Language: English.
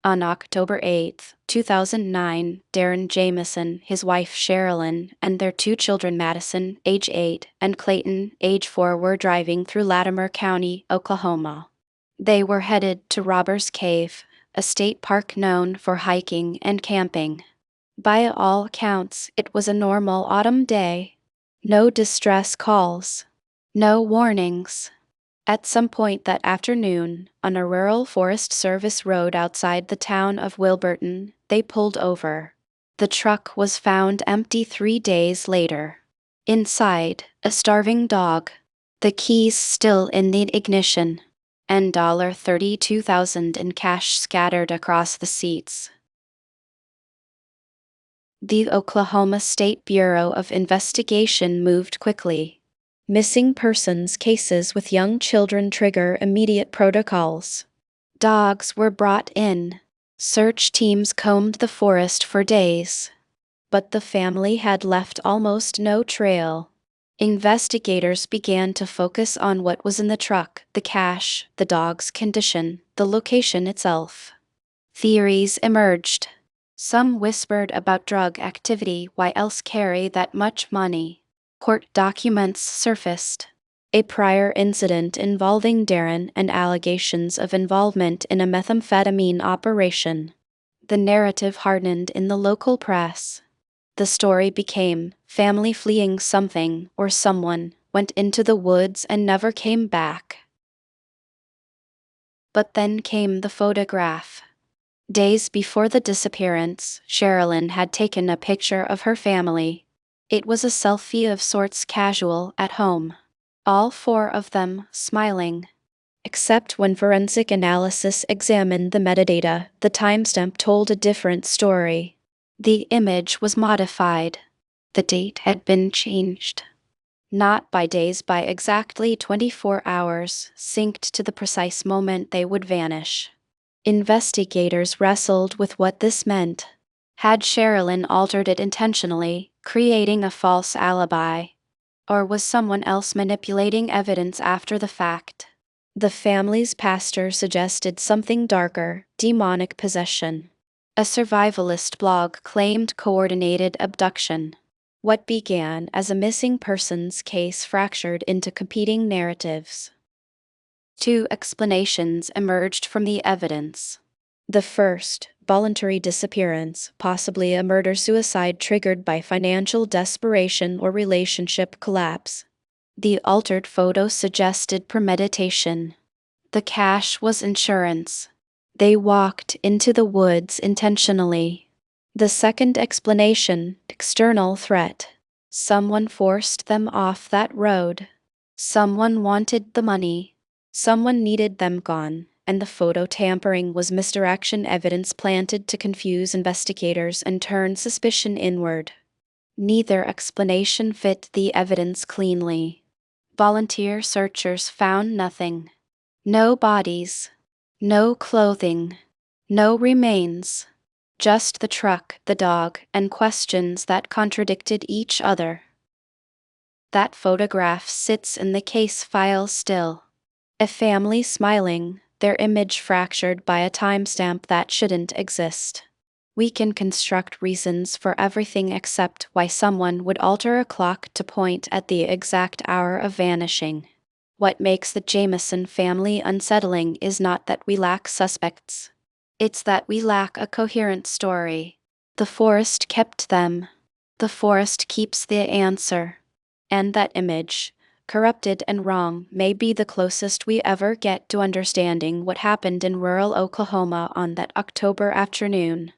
On October 8, 2009, Darren Jamison, his wife Sherilynn, and their two children Madyson, age 8, and Clayton, age 4, were driving through Latimer County, Oklahoma. They were headed to Robbers Cave, a state park known for hiking and camping. By all accounts, it was a normal autumn day. No distress calls. No warnings. At some point that afternoon, on a rural Forest Service road outside the town of Wilburton, they pulled over. The truck was found empty 3 days later. Inside, a starving dog, the keys still in the ignition, and $32,000 in cash scattered across the seats. The Oklahoma State Bureau of Investigation moved quickly. Missing persons cases with young children trigger immediate protocols. Dogs were brought in. Search teams combed the forest for days. But the family had left almost no trail. Investigators began to focus on what was in the truck, the cash, the dog's condition, the location itself. Theories emerged. Some whispered about drug activity. Why else carry that much money? Court documents surfaced. A prior incident involving Darren and allegations of involvement in a methamphetamine operation. The narrative hardened in the local press. The story became family fleeing something or someone, went into the woods and never came back. But then came the photograph. Days before the disappearance, Sherilynn had taken a picture of her family. It was a selfie of sorts, casual, at home. All 4 of them smiling. Except when forensic analysis examined the metadata, the timestamp told a different story. The image was modified. The date had been changed. Not by days, by exactly 24 hours, synced to the precise moment they would vanish. Investigators wrestled with what this meant. Had Sherilynn altered it intentionally, creating a false alibi? Or was someone else manipulating evidence after the fact? The family's pastor suggested something darker, demonic possession. A survivalist blog claimed coordinated abduction. What began as a missing persons case fractured into competing narratives. 2 explanations emerged from the evidence. The first, voluntary disappearance, possibly a murder-suicide triggered by financial desperation or relationship collapse. The altered photo suggested premeditation. The cash was insurance. They walked into the woods intentionally. The second explanation, external threat. Someone forced them off that road. Someone wanted the money. Someone needed them gone, and the photo tampering was misdirection evidence planted to confuse investigators and turn suspicion inward. Neither explanation fit the evidence cleanly. Volunteer searchers found nothing. No bodies. No clothing. No remains. Just the truck, the dog, and questions that contradicted each other. That photograph sits in the case file still. A family smiling, their image fractured by a timestamp that shouldn't exist. We can construct reasons for everything except why someone would alter a clock to point at the exact hour of vanishing. What makes the Jamison family unsettling is not that we lack suspects. It's that we lack a coherent story. The forest kept them. The forest keeps the answer. And that image, corrupted and wrong, may be the closest we ever get to understanding what happened in rural Oklahoma on that October afternoon.